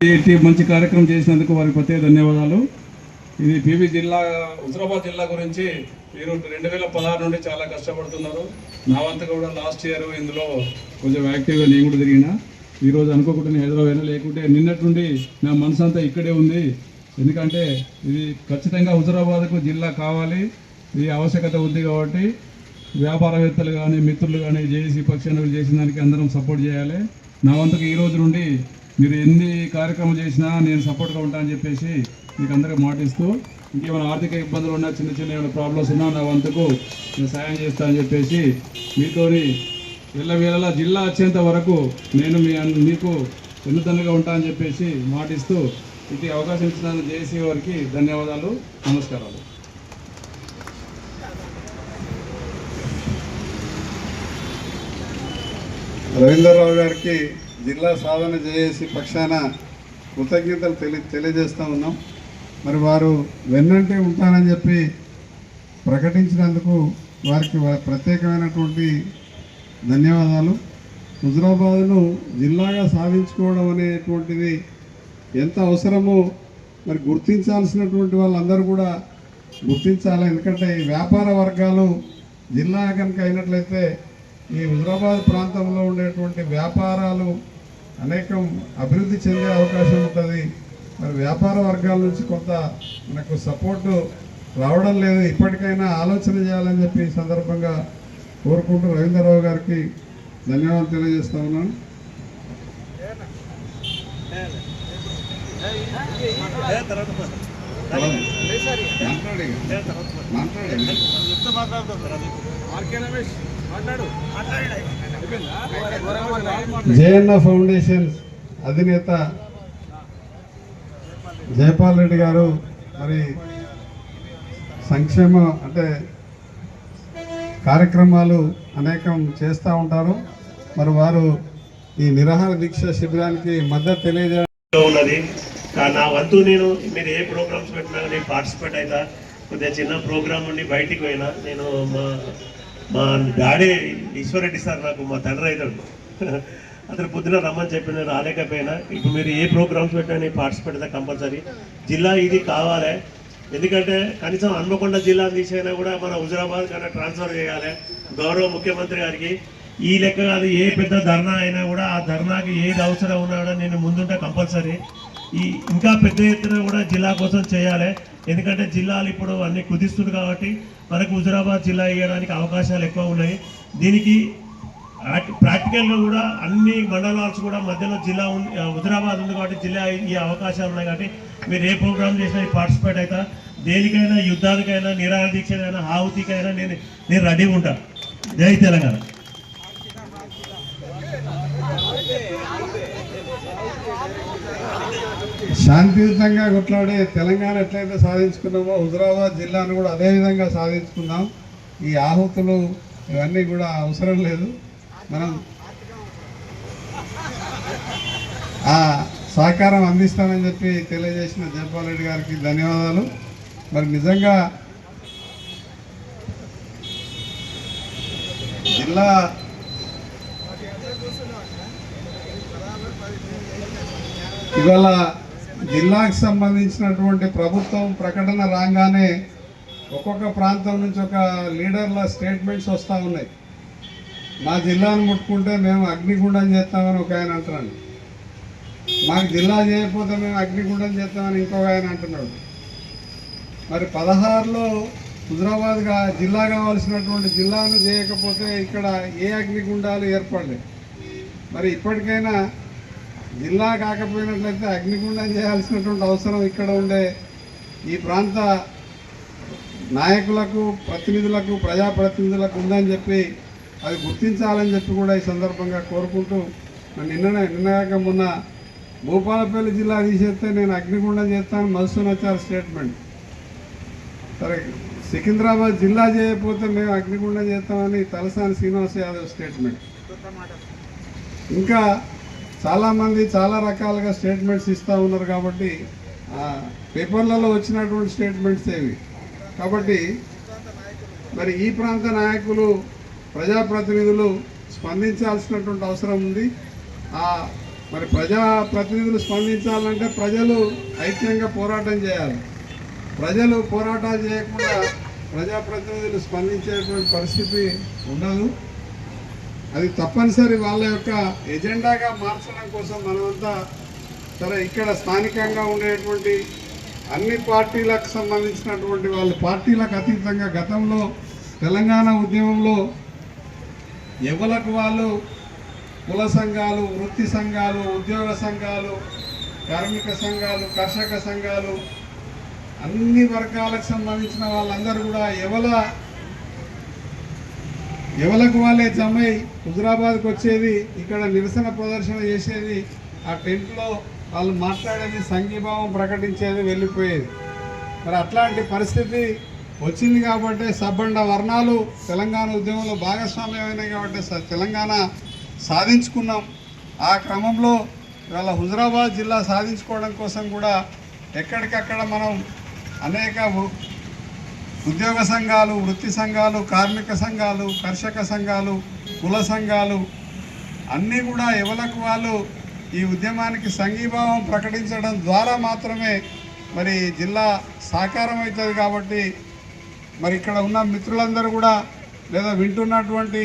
మంచి కార్యక్రమం చేసినందుకు వారికి ప్రత్యేక ధన్యవాదాలు. ఇది పిబి జిల్లా హుజరాబాద్ జిల్లా గురించి మీరు 2016 నుండి చాలా కష్టపడుతున్నారు. నా వంతు కూడా లాస్ట్ ఇయర్ ఇందులో కొంచెం యాక్టివ్గా నేను కూడా తిరిగిన. ఈరోజు అనుకోకుండా నేను హైదరాబాద్ లేకుంటే నిన్నటి నుండి నా మనసు అంతా ఇక్కడే ఉంది. ఎందుకంటే ఇది ఖచ్చితంగా హుజరాబాద్కు జిల్లా కావాలి, ఇది ఆవశ్యకత ఉంది. కాబట్టి వ్యాపారవేత్తలు కానీ మిత్రులు కానీ జేఏసీ పక్షాన్ని చేసిన దానికి అందరం సపోర్ట్ చేయాలి. నా వంతుకు ఈ రోజు నుండి మీరు ఎన్ని కార్యక్రమాలు చేసినా నేను సపోర్ట్గా ఉంటానని చెప్పేసి మీకు అందరికీ మాటిస్తూ, ఇంకేమైనా ఆర్థిక ఇబ్బందులు ఉన్నా చిన్న చిన్న ఏమైనా ప్రాబ్లమ్స్ ఉన్నా నా వంతుకు నేను సాయం చేస్తానని చెప్పేసి మీతోని ఎల్లవేళలా జిల్లా వచ్చేంత వరకు నేను మీకు వెన్నుదన్నుగా ఉంటానని చెప్పేసి మాటిస్తూ ఇది అవకాశం ఇచ్చిన జేఏసీ వారికి ధన్యవాదాలు, నమస్కారాలు. రవీంద్రరావు గారికి జిల్లా సాధన జేఏసీ పక్షాన కృతజ్ఞతలు తెలియజేస్తూ ఉన్నాం. మరి వారు వెన్నంటే ఉంటానని చెప్పి ప్రకటించినందుకు వారికి ప్రత్యేకమైనటువంటి ధన్యవాదాలు. హుజరాబాద్ను జిల్లాగా సాధించుకోవడం అనేటువంటిది ఎంత అవసరమో మరి గుర్తించాల్సినటువంటి వాళ్ళందరూ కూడా గుర్తించాలి. ఎందుకంటే ఈ వ్యాపార వర్గాలు జిల్లా కనుక అయినట్లయితే ఈ హుజరాబాద్ ప్రాంతంలో ఉండేటువంటి వ్యాపారాలు అనేకం అభివృద్ధి చెందే అవకాశం ఉంటుంది. మరి వ్యాపార వర్గాల నుంచి కొంత మనకు సపోర్టు రావడం లేదు. ఇప్పటికైనా ఆలోచన చేయాలని చెప్పి ఈ సందర్భంగా కోరుకుంటూ రవీంద్రరావు గారికి ధన్యవాదాలు తెలియజేస్తా ఉన్నాను. జేఎన్ఆ ఫౌండేషన్ అధినేత జయపాల్ రెడ్డి గారు మరి సంక్షేమ అంటే కార్యక్రమాలు అనేకం చేస్తూ ఉంటారు. మరి వారు ఈ నిరాహార దీక్ష శిబిరానికి మద్దతు తెలియజేయడం ఉన్నది. నా వంతు నేను మీరు ఏ ప్రోగ్రామ్స్ పెట్టినా నేను పార్టిసిపేట్ అవుతా. కొద్దిగా చిన్న ప్రోగ్రామ్ నుండి బయటికి పోయినా నేను మా డాడీ ఈశ్వరెడ్డి సార్ నాకు మా తండ్రి అవుతాడు. అతను పొద్దున రమ్మని చెప్పి నేను రాలేకపోయినా. ఇప్పుడు మీరు ఏ ప్రోగ్రామ్స్ పెట్టినా నేను పార్టిసిపేట్ అవుతా కంపల్సరీ. జిల్లా ఇది కావాలి. ఎందుకంటే కనీసం హన్మకొండ జిల్లా తీసైనా కూడా మన హుజరాబాద్ కన్నా ట్రాన్స్ఫర్ చేయాలి. గౌరవ ముఖ్యమంత్రి గారికి ఈ లెక్క కాదు, ఏ పెద్ద ధర్నా అయినా కూడా ఆ ధర్నాకి ఏది అవసరం ఉన్నా కూడా నేను ముందుంటే కంపల్సరీ ఇంకా పెద్ద ఎత్తున కూడా జిల్లా కోసం చేయాలి. ఎందుకంటే జిల్లాలు ఇప్పుడు అన్ని కుదిస్తుంది కాబట్టి మనకు హుజరాబాద్ జిల్లా ఇవ్వడానికి అవకాశాలు ఎక్కువ ఉన్నాయి. దీనికి ప్రాక్టికల్గా కూడా అన్ని మండలాలు కూడా మధ్యలో జిల్లా హుజరాబాద్ ఉంది కాబట్టి జిల్లా ఈ అవకాశాలు ఉన్నాయి. కాబట్టి మీరు ఏ ప్రోగ్రామ్ చేసినా పార్టిసిపేట్ అవుతా. దేనికైనా యుద్ధానికైనా నిరాహార దీక్షకైనా ఆహుతికైనా నేను రెడీగా ఉంటా. జై తెలంగాణ. శాంతియుతంగా కొట్లాడే తెలంగాణ ఎట్లయితే సాధించుకున్నామో హుజరాబాద్ జిల్లాను కూడా అదేవిధంగా సాధించుకుందాం. ఈ ఆహుతులు ఇవన్నీ కూడా అవసరం లేదు. మనం ఆ సహకారం అందిస్తామని చెప్పి తెలియజేసిన జయపాల్ రెడ్డి గారికి ధన్యవాదాలు. మరి నిజంగా జిల్లా ఇవాళ జిల్లాకు సంబంధించినటువంటి ప్రభుత్వం ప్రకటన రాగానే ఒక్కొక్క ప్రాంతం నుంచి ఒక లీడర్ల స్టేట్మెంట్స్ వస్తూ ఉన్నాయి. మా జిల్లాను ముట్టుకుంటే మేము అగ్నిగుండం చేస్తామని ఒక ఆయన అంటున్నాడు. మాకు జిల్లా చేయకపోతే మేము అగ్నిగుండం చేస్తామని ఇంకొక ఆయన అంటున్నాడు. మరి 16లో హుజరాబాద్గా జిల్లా కావాల్సినటువంటి జిల్లాను చేయకపోతే ఇక్కడ ఏ అగ్నిగుండాలు ఏర్పడలేదు. మరి ఇప్పటికైనా జిల్లా కాకపోయినట్లయితే అగ్నిగుండం చేయాల్సినటువంటి అవసరం ఇక్కడ ఉండే ఈ ప్రాంత నాయకులకు, ప్రతినిధులకు, ప్రజాప్రతినిధులకు ఉందని చెప్పి అది గుర్తించాలని చెప్పి కూడా ఈ సందర్భంగా కోరుకుంటూ, నిన్నగాక మొన్న భూపాలపల్లి జిల్లా తీసేస్తే నేను అగ్నిగుండం చేస్తాను మధుసూనాచారి స్టేట్మెంట్. సరే, సికింద్రాబాద్ జిల్లా చేయకపోతే మేము అగ్నిగుండం చేస్తామని తలసాని శ్రీనివాస్ యాదవ్ స్టేట్మెంట్. ఇంకా చాలామంది చాలా రకాలుగా స్టేట్మెంట్స్ ఇస్తూ ఉన్నారు. కాబట్టి పేపర్లలో వచ్చినటువంటి స్టేట్మెంట్స్ ఏవి. కాబట్టి మరి ఈ ప్రాంత నాయకులు, ప్రజాప్రతినిధులు స్పందించాల్సినటువంటి అవసరం ఉంది. ఆ మరి ప్రజా ప్రతినిధులు స్పందించాలంటే ప్రజలు ఐక్యంగా పోరాటం చేయాలి. ప్రజలు పోరాటాలు చేయకుండా ప్రజాప్రతినిధులు స్పందించేటువంటి పరిస్థితి ఉండదు. అది తప్పనిసరి వాళ్ళ యొక్క ఎజెండాగా మార్చడం కోసం మనమంతా సరే ఇక్కడ స్థానికంగా ఉండేటువంటి అన్ని పార్టీలకు సంబంధించినటువంటి వాళ్ళు పార్టీలకు అతీతంగా గతంలో తెలంగాణ ఉద్యమంలో ఎవరికి వాళ్ళు కుల సంఘాలు, వృత్తి సంఘాలు, ఉద్యోగ సంఘాలు, కార్మిక సంఘాలు, కర్షక సంఘాలు అన్ని వర్గాలకు సంబంధించిన వాళ్ళందరూ కూడా ఎవలకు వాళ్ళే జమై హుజురాబాద్కి వచ్చేది, ఇక్కడ నిరసన ప్రదర్శన చేసేది, ఆ టెంట్లో వాళ్ళు మాట్లాడేది, సంఘీభావం ప్రకటించేది, వెళ్ళిపోయేది. మరి అట్లాంటి పరిస్థితి వచ్చింది కాబట్టి సబ్బండ వర్ణాలు తెలంగాణ ఉద్యమంలో భాగస్వామ్యమైనాయి కాబట్టి తెలంగాణ సాధించుకున్నాం. ఆ క్రమంలో ఇవాళ హుజురాబాద్ జిల్లా సాధించుకోవడం కోసం కూడా ఎక్కడికక్కడ మనం అనేక ఉద్యోగ సంఘాలు, వృత్తి సంఘాలు, కార్మిక సంఘాలు, కర్షక సంఘాలు, కుల సంఘాలు అన్నీ కూడా ఎవరికి వాళ్ళు ఈ ఉద్యమానికి సంఘీభావం ప్రకటించడం ద్వారా మాత్రమే మరి జిల్లా సాకారం అవుతుంది. కాబట్టి మరి ఇక్కడ ఉన్న మిత్రులందరూ కూడా లేదా వింటున్నటువంటి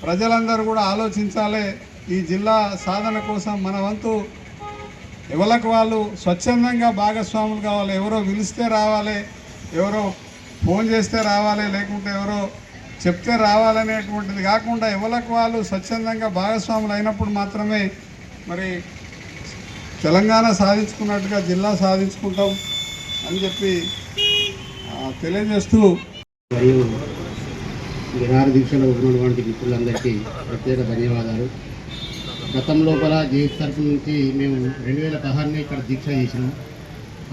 ప్రజలందరూ కూడా ఆలోచించాలి. ఈ జిల్లా సాధన కోసం మన వంతు ఎవరికి వాళ్ళు స్వచ్ఛందంగా భాగస్వాములు కావాలి. ఎవరో పిలిస్తే రావాలి, ఎవరో ఫోన్ చేస్తే రావాలి, లేకుంటే ఎవరో చెప్తే రావాలనేటువంటిది కాకుండా ఎవరికి వాళ్ళు స్వచ్ఛందంగా భాగస్వాములు అయినప్పుడు మాత్రమే మరి తెలంగాణ సాధించుకున్నట్టుగా జిల్లా సాధించుకుంటాం అని చెప్పి తెలియజేస్తూ మరియు నిరాహార దీక్షలో ఉన్నటువంటి మిత్రులందరికీ ప్రత్యేక ధన్యవాదాలు. గతం లోపల జేఎస్ తరఫు నుంచి మేము 2016 ఇక్కడ దీక్ష చేసినాం.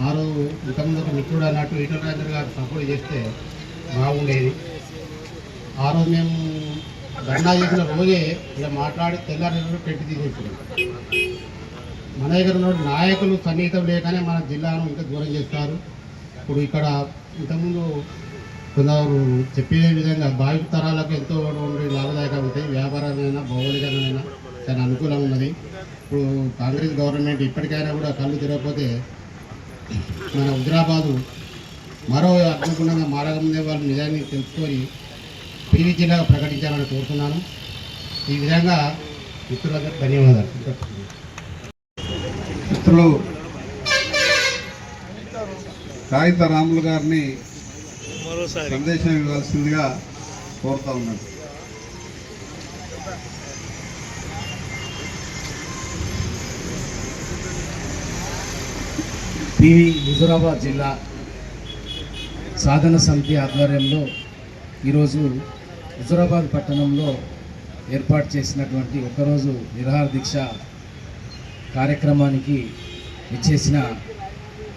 ఆ రోజు ఇంతకుముందు ఒక మిత్రుడు అన్నట్టు ఈటల రాజేంద్ర గారు సపోర్ట్ చేస్తే బాగుండేది. ఆ రోజు మేము ధర్నా చేసిన రోజే ఇలా మాట్లాడి తెల్లారి పెట్టి తీసేస్తున్నాం. మన దగ్గర ఉన్న నాయకులు సన్నిహితం లేకనే మన జిల్లాను ఇంకా దూరం చేస్తారు. ఇప్పుడు ఇక్కడ ఇంతకుముందు కొందరు చెప్పే విధంగా భావిక తరాలకు ఎంతో లాభదాయకంగా ఉంటాయి. వ్యాపారమైనా భౌగోళికంగా చాలా అనుకూలంగా ఉన్నది. ఇప్పుడు కాంగ్రెస్ గవర్నమెంట్ ఇప్పటికైనా కూడా కళ్ళు తెరవకపోతే మన హుజురాబాదు మరో అగ్నిగుణంగా మారకముందే వాళ్ళు నిజాన్ని తెలుసుకొని పివి జిల్లాగా ప్రకటించాలని కోరుతున్నాను. ఈ విధంగా మిత్రులందరూ ధన్యవాదాలు. మిత్రులు కాగిత రాములు గారిని సందేశం ఇవ్వాల్సిందిగా కోరుతా ఉన్నాను. పివి హుజురాబాద్ జిల్లా సాధన సమితి ఆధ్వర్యంలో ఈరోజు హుజురాబాద్ పట్టణంలో ఏర్పాటు చేసినటువంటి ఒకరోజు నిరాహార దీక్ష కార్యక్రమానికి ఇచ్చేసిన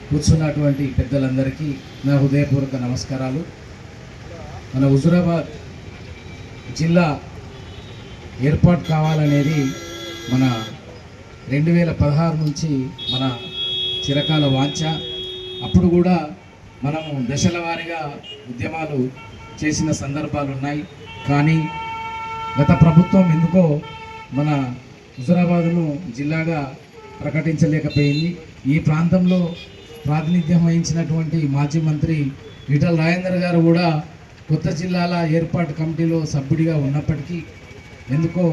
కూర్చున్నటువంటి పెద్దలందరికీ నా హృదయపూర్వక నమస్కారాలు. మన హుజురాబాద్ జిల్లా ఏర్పాటు కావాలనేది మన 2016 నుంచి మన చిరకాల వాంఛ. అప్పుడు కూడా మనము దశల వారీగా ఉద్యమాలు చేసిన సందర్భాలు ఉన్నాయి. కానీ గత ప్రభుత్వం ఎందుకో మన హుజురాబాదును జిల్లాగా ప్రకటించలేకపోయింది. ఈ ప్రాంతంలో ప్రాతినిధ్యం వహించినటువంటి మాజీ మంత్రి ఈటల రాజేందర్ గారు కూడా కొత్త జిల్లాల ఏర్పాటు కమిటీలో సభ్యుడిగా ఉన్నప్పటికీ ఎందుకో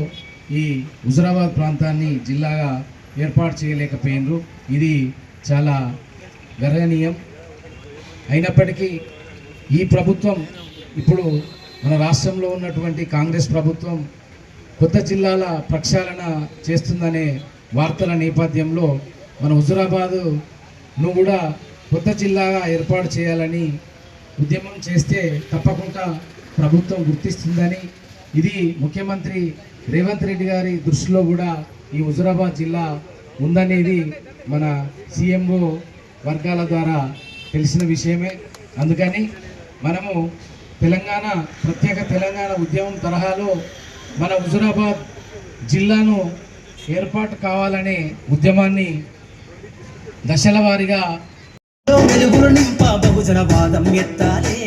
ఈ హుజురాబాద్ ప్రాంతాన్ని జిల్లాగా ఏర్పాటు చేయలేకపోయినరు. ఇది చాలా గర్హనీయం. అయినప్పటికీ ఈ ప్రభుత్వం ఇప్పుడు మన రాష్ట్రంలో ఉన్నటువంటి కాంగ్రెస్ ప్రభుత్వం కొత్త జిల్లాల ప్రక్షాళన చేస్తుందనే వార్తల నేపథ్యంలో మన హుజురాబాదును కూడా కొత్త జిల్లాగా ఏర్పాటు చేయాలని ఉద్యమం చేస్తే తప్పకుండా ప్రభుత్వం గుర్తిస్తుందని, ఇది ముఖ్యమంత్రి రేవంత్ రెడ్డి గారి దృష్టిలో కూడా ఈ హుజురాబాద్ జిల్లా ఉందనేది మన సీఎంఓ వర్గాల ద్వారా తెలిసిన విషయమే. అందుకని మనము ప్రత్యేక తెలంగాణ ఉద్యమం తరహాలో మన హుజురాబాద్ జిల్లాను ఏర్పాటు కావాలనే ఉద్యమాన్ని దశల వారీగా వెలుగులు నింప బహుజన వాదం ఎత్తాలే.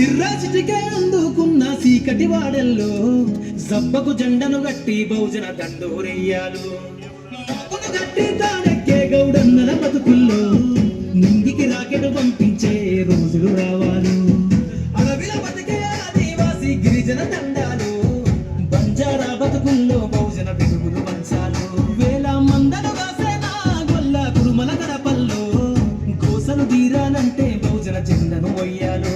సిర్రాసిటికే అందుకున్న సీకటి వాడల్లో సబ్బకు జెండను గట్టి బహుజన దండోరెయ్యాలు మొక్కును గట్టి తానెక్కే గౌడన్నల బతుకుల్లో నింగికి రాకెట్ పంపించే రోజులు రావాలి అడవిల బతికే ఆదివాసి గిరిజన దండాలు బంజారా బతుకుల్లో బహుజన వెలుగులు పంచాలు వేల మందలు కాసేనా గొల్ల కురుమల గడపల్లో కోసలు తీరాలంటే బహుజన జెండను వయ్యాలు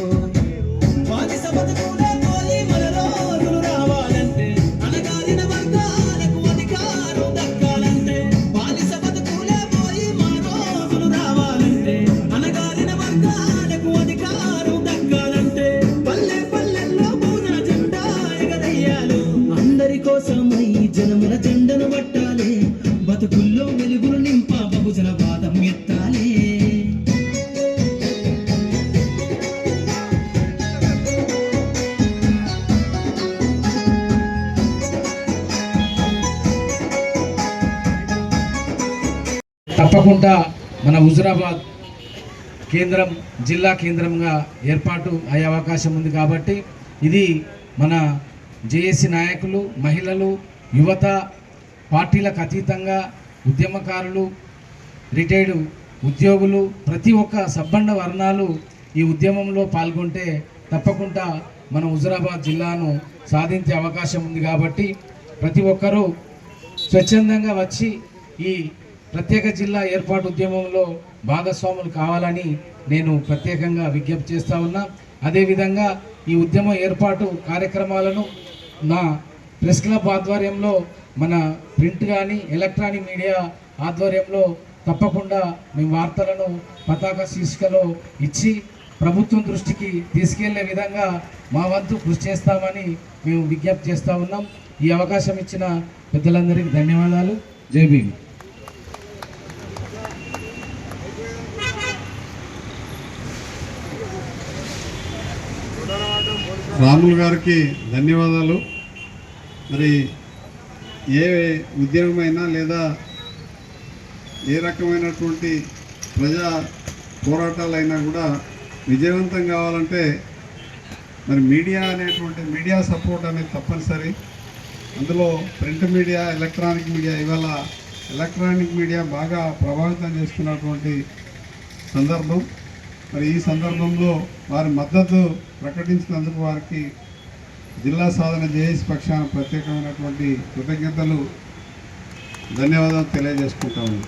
బానిస బతుకులే పోయి మన రోజులు రావాలంటే అనగారిన వర్గాలకు అధికారం దక్కాలంటే బానిస బతుకులే పోయి మన రోజులు రావాలంటే అనగారిన వర్గాలకు అధికారం దక్కాలంటే పల్లె పల్లెల్లో బహుజన జెండా ఎగరేయాలి అందరి కోసమై జనముల జెండను పట్టాలి బతుకుల్లో వెలుగులు నింప బహుజన వాదం ఎత్తాలి తప్పకుండా మన హుజురాబాద్ కేంద్రం జిల్లా కేంద్రంగా ఏర్పాటు అయ్యే అవకాశం ఉంది కాబట్టి ఇది మన జేఏసీ నాయకులు మహిళలు యువత పార్టీలకు అతీతంగా ఉద్యమకారులు రిటైర్డ్ ఉద్యోగులు ప్రతి ఒక్క సబ్బండ వర్ణాలు ఈ ఉద్యమంలో పాల్గొంటే తప్పకుండా మన హుజురాబాద్ జిల్లాను సాధించే అవకాశం ఉంది కాబట్టి ప్రతి ఒక్కరూ స్వచ్ఛందంగా వచ్చి ఈ ప్రత్యేక జిల్లా ఏర్పాటు ఉద్యమంలో భాగస్వాములు కావాలని నేను ప్రత్యేకంగా విజ్ఞప్తి చేస్తా ఉన్నా. అదేవిధంగా ఈ ఉద్యమ ఏర్పాటు కార్యక్రమాలను నా ప్రెస్ క్లబ్ ఆధ్వర్యంలో మన ప్రింట్ కానీ ఎలక్ట్రానిక్ మీడియా ఆధ్వర్యంలో తప్పకుండా మేము వార్తలను పతాక శీర్షికలో ఇచ్చి ప్రభుత్వం దృష్టికి తీసుకెళ్లే విధంగా మా వంతు కృషి చేస్తామని మేము విజ్ఞప్తి చేస్తూ ఉన్నాం. ఈ అవకాశం ఇచ్చిన పెద్దలందరికీ ధన్యవాదాలు. జై భీమ్. రాములు గారికి ధన్యవాదాలు. మరి ఏ ఉద్యమమైనా లేదా ఏ రకమైనటువంటి ప్రజా పోరాటాలైనా కూడా విజయవంతం కావాలంటే మరి మీడియా అనేటువంటి మీడియా సపోర్ట్ అనేది తప్పనిసరి. అందులో ప్రింట్ మీడియా, ఎలక్ట్రానిక్ మీడియా, ఇవాళ ఎలక్ట్రానిక్ మీడియా బాగా ప్రభావితం చేస్తున్నటువంటి సందర్భం. మరి ఈ సందర్భంలో వారి మద్దతు ప్రకటించినందుకు వారికి జిల్లా సాధన జేఏసీ పక్షాన ప్రత్యేకమైనటువంటి కృతజ్ఞతలు, ధన్యవాదాలు తెలియజేసుకుంటాము.